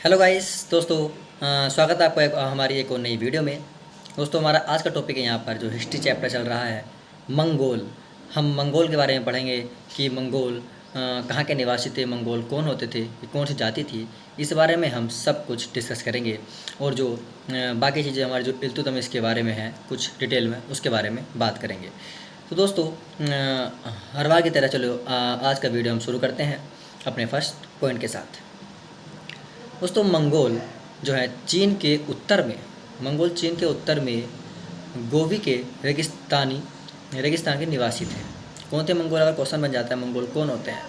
Hello guys दोस्तों, स्वागत है आपका हमारी एक और नई वीडियो में। दोस्तों, हमारा आज का टॉपिक है यहाँ पर जो हिस्ट्री चैप्टर चल रहा है मंगोल। हम मंगोल के बारे में पढ़ेंगे कि मंगोल कहाँ के निवासी थे, मंगोल कौन होते थे, ये कौन सी जाति थी। इस बारे में हम सब कुछ डिस्कस करेंगे और जो बाकी चीज़ें हमारे जो इल्तुतमिश के बारे में हैं कुछ डिटेल में उसके बारे में बात करेंगे। तो दोस्तों, हर बार की तरह चलो आज का वीडियो हम शुरू करते हैं अपने फर्स्ट पॉइंट के साथ। दोस्तों, मंगोल जो है चीन के उत्तर में गोवी के रेगिस्तान के निवासी थे। कौन थे मंगोल? अगर क्वेश्चन बन जाता है मंगोल कौन होते हैं,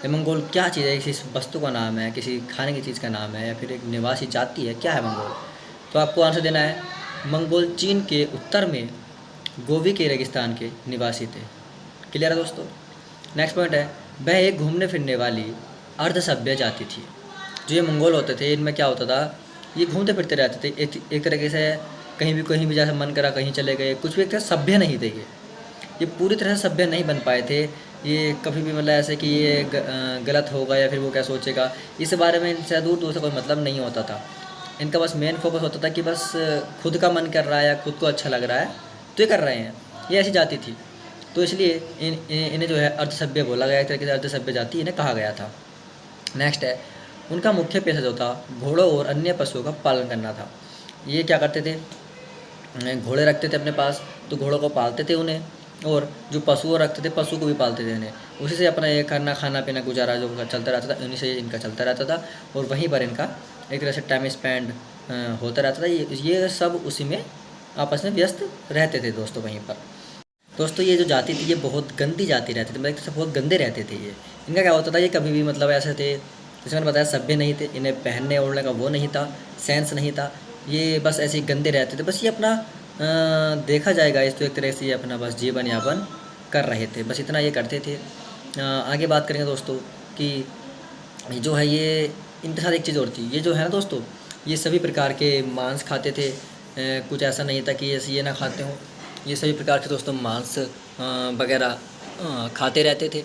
ये मंगोल क्या चीज़ है? किसी वस्तु का नाम है, किसी खाने की चीज़ का नाम है, या फिर एक निवासी जाति है? क्या है मंगोल? तो आपको आंसर देना है मंगोल चीन के उत्तर में गोवी के रेगिस्तान के निवासी थे। क्लियर है दोस्तों? नेक्स्ट पॉइंट है, वह एक घूमने फिरने वाली अर्ध सभ्य जाति थी। जो ये मंगोल होते थे इनमें क्या होता था, ये घूमते फिरते रहते थे एक तरीके से, कहीं भी जैसे मन करा कहीं चले गए, कुछ भी एक तरह सभ्य नहीं थे। ये पूरी तरह से सभ्य नहीं बन पाए थे। ये कभी भी मतलब ऐसे कि ये गलत होगा या फिर वो क्या सोचेगा, इस बारे में इनसे दूर से कोई मतलब नहीं होता था। इनका बस मेन फोकस होता था कि बस खुद का मन कर रहा है या खुद को अच्छा लग रहा है तो ये कर रहे हैं। ये ऐसी जाति थी, तो इसलिए इन्हें जो है अर्धसभ्य बोला गया, एक तरीके से अर्धसभ्य जाति इन्हें कहा गया था। नेक्स्ट है, उनका मुख्य पेशा जो था घोड़ों और अन्य पशुओं का पालन करना था। ये क्या करते थे, घोड़े रखते थे अपने पास तो घोड़ों को पालते थे उन्हें, और जो पशुओं रखते थे पशु को भी पालते थे इन्हें। उसी से अपना ये खाना पीना गुजारा जो चलता रहता था, उन्हीं से इनका चलता रहता था और वहीं पर इनका एक तरह से टाइम स्पेंड होता रहता था। ये सब उसी में आपस में व्यस्त रहते थे दोस्तों वहीं पर। दोस्तों, ये जो जाति थी ये बहुत गंदी जाति रहती थी, मतलब एक तरह से बहुत गंदे रहते थे ये। इनका क्या होता था, ये कभी भी मतलब ऐसे थे जैसे मैंने बताया सभ्य नहीं थे, इन्हें पहनने ओढ़ने का वो नहीं था, सेंस नहीं था। ये बस ऐसे ही गंदे रहते थे, बस ये अपना देखा जाएगा इस तो एक तरह से ये अपना बस जीवन यापन कर रहे थे, बस इतना ये करते थे। आगे बात करेंगे दोस्तों कि जो है ये इनके साथ एक चीज़ और थी, ये जो है ना दोस्तों, ये सभी प्रकार के मांस खाते थे। कुछ ऐसा नहीं था कि ये ना खाते हों, ये सभी प्रकार के दोस्तों मांस वगैरह खाते रहते थे।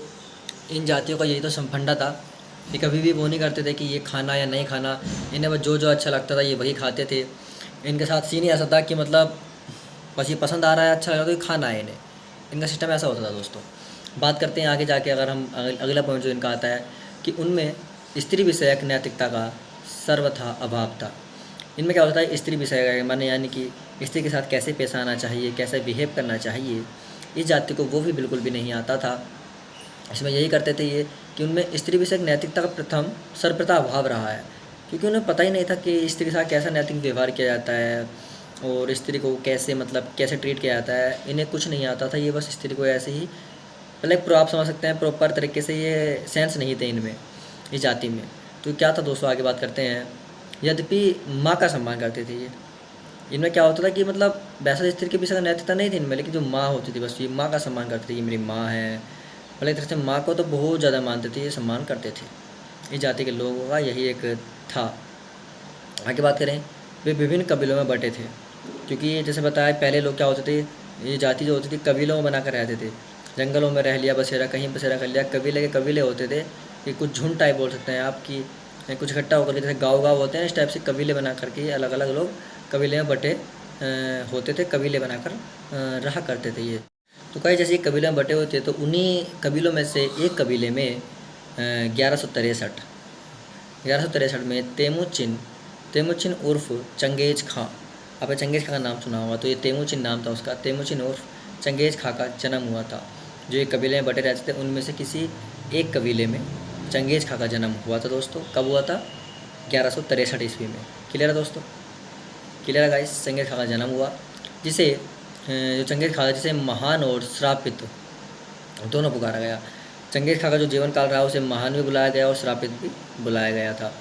इन जातियों का यही तो संफंडा था, ये कभी भी वो नहीं करते थे कि ये खाना या नहीं खाना, इन्हें बस जो अच्छा लगता था ये वही खाते थे। इनके साथ सीन ही ऐसा था कि मतलब बस ये पसंद आ रहा है, अच्छा लगा तो ये खाना है इन्हें। इनका सिस्टम ऐसा होता था दोस्तों। बात करते हैं आगे जाके, अगर हम अगला पॉइंट जो इनका आता है कि उनमें स्त्री विषयक नैतिकता का सर्वथा अभाव था। इनमें क्या होता है, स्त्री विषय का माने यानी कि स्त्री के साथ कैसे पेश आना चाहिए, कैसे बिहेव करना चाहिए, इस जाति को वो भी बिल्कुल भी नहीं आता था। इसमें यही करते थे ये कि उनमें स्त्री विषयक नैतिकता का सर्वप्रथम अभाव रहा है, क्योंकि उन्हें पता ही नहीं था कि स्त्री के साथ कैसा नैतिक व्यवहार किया जाता है और स्त्री को कैसे ट्रीट किया जाता है। इन्हें कुछ नहीं आता था, ये बस स्त्री को ऐसे ही मतलब आप समझ सकते हैं प्रॉपर तरीके से ये सेंस नहीं थे इनमें, इस जाति में। तो क्या था दोस्तों, आगे बात करते हैं। यद्यपि माँ का सम्मान करते थे ये, इनमें क्या होता था कि मतलब वैसा स्त्री के पीछे नैतिकता नहीं थी इनमें, लेकिन जो माँ होती थी बस ये माँ का सम्मान करते थे, ये मेरी माँ है। मतलब एक तरह से माँ को तो बहुत ज़्यादा मानते थे, ये सम्मान करते थे। इस जाति के लोगों का यही एक था। आगे बात करें, वे विभिन्न कबीलों में बटे थे, क्योंकि जैसे बताया पहले लोग क्या होते थे, ये जाति जो होती थी कबीलों में बनाकर रहते थे। जंगलों में रह लिया बसेरा, कहीं बसेरा कर लिया, कबीले के कबीले होते थे। ये कुछ झुंड टाइप बोल सकते हैं आपकी, कुछ इकट्ठा होकर जैसे गाँव होते हैं, इस टाइप से कबीले बना करके अलग अलग लोग कबीले में बटे होते थे, कबीले बनाकर रहा करते थे ये। तो कई जैसे कबीले में बटे होते तो उन्हीं कबीलों में से एक कबीले में 1163 में तेमुचिन उर्फ चंगेज खां, आपने चंगेज खां का नाम सुना होगा, तो ये तेमुचिन नाम था उसका, तेमुचिन उर्फ चंगेज खां का जन्म हुआ था। जो ये कबीले में बटे रहते थे उनमें से किसी एक कबीले में चंगेज खां का जन्म हुआ था दोस्तों। कब हुआ था? 1163 ईस्वी में। क्लियर है दोस्तों? क्लियर है गाइस? चंगेज खां का जन्म हुआ, जिसे जो चंगेज खां जिसे महान और श्रापित दोनों पुकारा गया। चंगेज खां का जो जीवन काल रहा उसे महान भी बुलाया गया और श्रापित भी बुलाया गया था।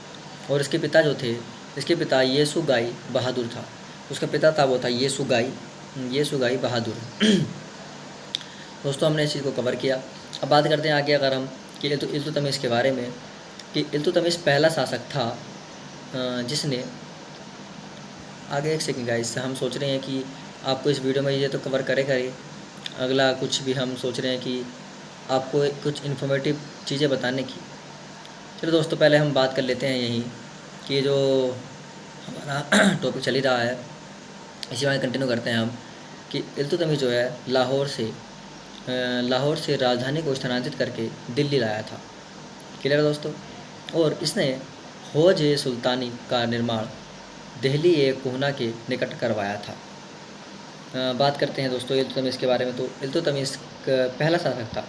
और इसके पिता जो थे, इसके पिता येसुगाई बहादुर था। उसका पिता था वो था येसुगाई बहादुर। दोस्तों, हमने इस चीज़ को कवर किया। अब बात करते हैं आगे अगर हम कि इल्तुतमिश के बारे में, कि इल्तुतमिश पहला शासक था जिसने, आगे एक सेकंड गाइस, हम सोच रहे हैं कि आपको इस वीडियो में ये तो कवर करेगा ही, अगला कुछ भी हम सोच रहे हैं कि आपको कुछ इन्फॉर्मेटिव चीज़ें बताने की। चलो दोस्तों, पहले हम बात कर लेते हैं यहीं कि ये जो हमारा टॉपिक चल ही रहा है इसी में कंटिन्यू करते हैं हम कि इल्तुतमिश जो है लाहौर से राजधानी को स्थानांतरित करके दिल्ली लाया था। क्लियर है दोस्तों। और इसने हौज सुल्तानी का निर्माण दिल्ली कोहना के निकट करवाया था। बात करते हैं दोस्तों इल्तुतमिश के बारे में। तो इल्तुतमिश पहला शासक था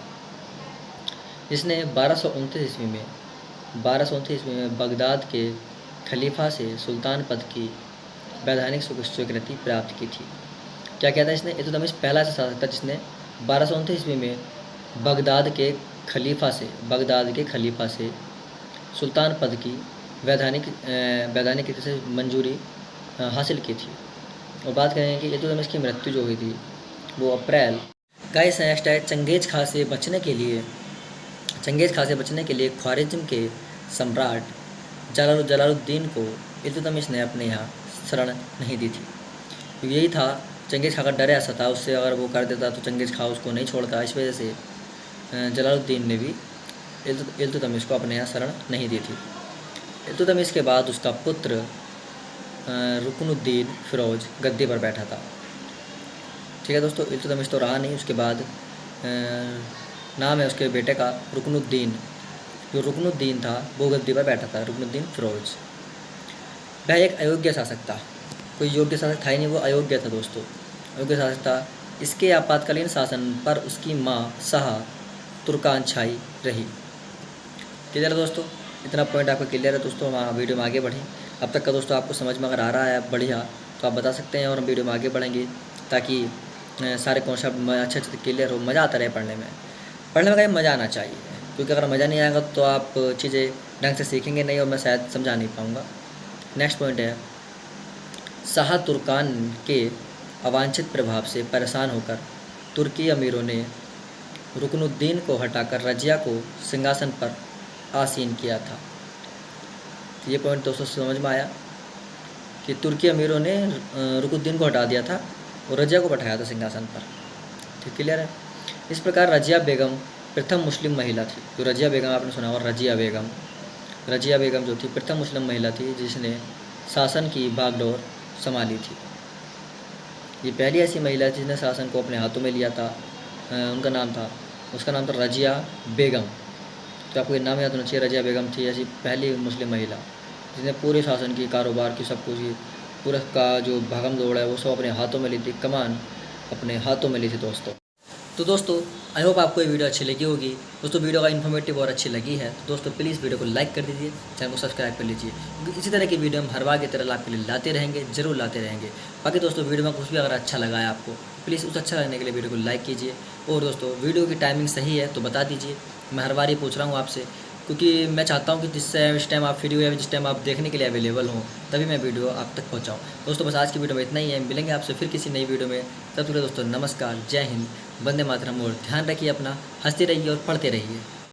जिसने 1229 ईस्वी में बगदाद के खलीफा से सुल्तान पद की वैधानिक स्वीकृति प्राप्त की थी। क्या कहता है इसने? इल्तुतमिश पहला ऐसा शासक था जिसने 1229 ईस्वी में बगदाद के खलीफा से सुल्तान पद की वैधानिक रीति से मंजूरी हासिल की थी। और बात करें कि इल्तुतमिश की मृत्यु जो हुई थी वो अप्रैल गाइस नेक्स्ट है चंगेज खां से बचने के लिए ख्वारिज्म के सम्राट जलालुद्दीन को इल्तुतमिश ने अपने यहाँ शरण नहीं दी थी। तो यही था, चंगेज़ खां का डर ऐसा था उससे अगर वो कर देता तो चंगेज़ खां उसको नहीं छोड़ता। इस वजह से जलालुद्दीन ने भी इल्तुतमिश को अपने यहाँ शरण नहीं दी थी। इल्तुतमिश के बाद उसका पुत्र रुकनुद्दीन फ़िरोज़ गद्दी पर बैठा था। ठीक है दोस्तों, इल्तुतमिश तो रहा नहीं। उसके बाद नाम है उसके बेटे का रुकनुद्दीन। जो रुकनुद्दीन था वो गद्दी पर बैठा था, रुकनुद्दीन फ़िरोज़। वह एक अयोग्य शासक था, कोई योग्य शासक था ही नहीं, वो अयोग्य था दोस्तों, अयोग्य शासक था। इसके आपातकालीन शासन पर उसकी माँ शाह तुर्कान छाई रही। क्लियर है दोस्तों, इतना पॉइंट आपका क्लियर है दोस्तों। हम वीडियो में आगे बढ़ें। अब तक का दोस्तों आपको समझ में अगर आ रहा है बढ़िया तो आप बता सकते हैं और हम वीडियो में आगे बढ़ेंगे ताकि सारे कॉन्सेप्ट अच्छे क्लियर हो, मज़ा आता रहे पढ़ने में कहीं मज़ा आना चाहिए, क्योंकि अगर मज़ा नहीं आएगा तो आप चीज़ें ढंग से सीखेंगे नहीं और मैं शायद समझा नहीं पाऊँगा। नेक्स्ट पॉइंट है, शाह तुर्कान के अवांछित प्रभाव से परेशान होकर तुर्की अमीरों ने रुकनुद्दीन को हटाकर रजिया को सिंहासन पर आसीन किया था। तो ये पॉइंट दोस्तों समझ में आया कि तुर्की अमीरों ने रुकनुद्दीन को हटा दिया था और रजिया को बैठाया था सिंहासन पर। ठीक, क्लियर है। इस प्रकार रजिया बेगम प्रथम मुस्लिम महिला थी। जो रजिया बेगम आपने सुना होगा, रजिया बेगम जो थी प्रथम मुस्लिम महिला थी जिसने शासन की बागडोर संभाली थी। ये पहली ऐसी महिला थी जिसने शासन को अपने हाथों में लिया था। उसका नाम था रजिया बेगम। तो आपको ये नाम याद होना चाहिए, रजिया बेगम थी ऐसी पहली मुस्लिम महिला जिसने पूरे शासन की, कारोबार की, सब कुछ पूरा का जो भागम दौड़ है वो सब अपने हाथों में ली थी, कमान अपने हाथों में ली थी दोस्तों। तो दोस्तों आई होप आपको ये वीडियो अच्छी लगी होगी। दोस्तों वीडियो का इन्फॉर्मेटिव और अच्छी लगी है तो दोस्तों प्लीज़ वीडियो को लाइक कर दीजिए, चैनल को सब्सक्राइब कर लीजिए, क्योंकि इसी तरह की वीडियो हम हर बार की तरह आपके लिए लाते रहेंगे, जरूर लाते रहेंगे। बाकी दोस्तों वीडियो में कुछ भी अगर अच्छा लगा है आपको प्लीज़ उस अच्छा लगने के लिए वीडियो को लाइक कीजिए। और दोस्तों वीडियो की टाइमिंग सही है तो बता दीजिए, मैं हर बार ये पूछ रहा हूँ आपसे, क्योंकि मैं चाहता हूँ कि जिस टाइम आप फ्री हो या जिस टाइम आप देखने के लिए अवेलेबल हों तभी मैं वीडियो आप तक पहुँचाऊँ। दोस्तों बस आज की वीडियो में इतना ही है, मिलेंगे आपसे फिर किसी नई वीडियो में। तब तक दोस्तों नमस्कार, जय हिंद, वंदे मातरम। और ध्यान रखिए अपना, हंसते रहिए और पढ़ते रहिए।